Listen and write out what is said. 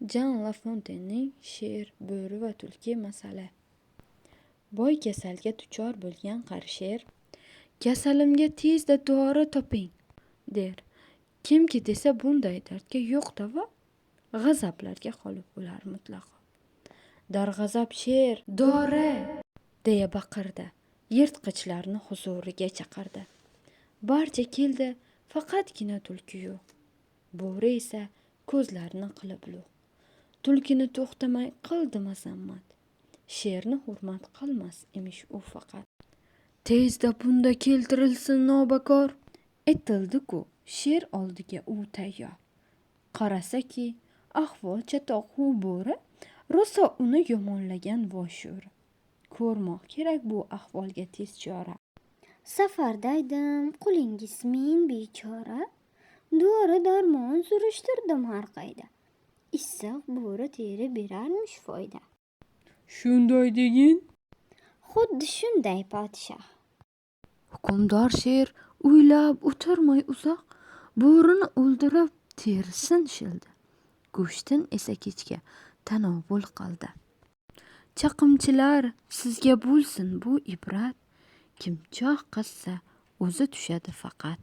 Jan La Fontainening Sher, bo'ri va tulki masali. Boy kasalga duchor bo'lgan qari sher, kasalimga tezda dori toping, der. Kimki desa bunday dardga yo'q davo, g'azablarga qolib o'lar mutlaqo. Darg'azab sher, dori, deya baqirdi. Yirtqichlarni huzuriga chaqirdi. Barcha keldi, faqatgina tulki yo'q. Bo'ri esa ko'zlarini qilib lo'q. Tulkini to'xtamay qildi mazammat. Sherni hurmat qilmas emish u faqat. Tezda bunda keltirilsin nobakor. Etildi-ku sher oldiga u tayyor. Qarasaki, ahvol chatoq u bo'ri, rosa uni yomonlagan voshur. Ko'rmoq kerak bu ahvolga tez chora. Safardaydim, qulingiz men bechora. Dori darmon surishtirdim har qayda. Issiq bo'ri teri berarmish foyda. Shunday degin? Xuddi shunday podshoh. Hukmdor sher o'ylab o'tirmay uzoq, bo'rini o'ldirib terisin shildi. Go'shtin esa kechga tanovul qildi. Chaqimchilar, sizga bo'lsin bu ibrat. Kim choh qilsa o'zi tushadi faqat.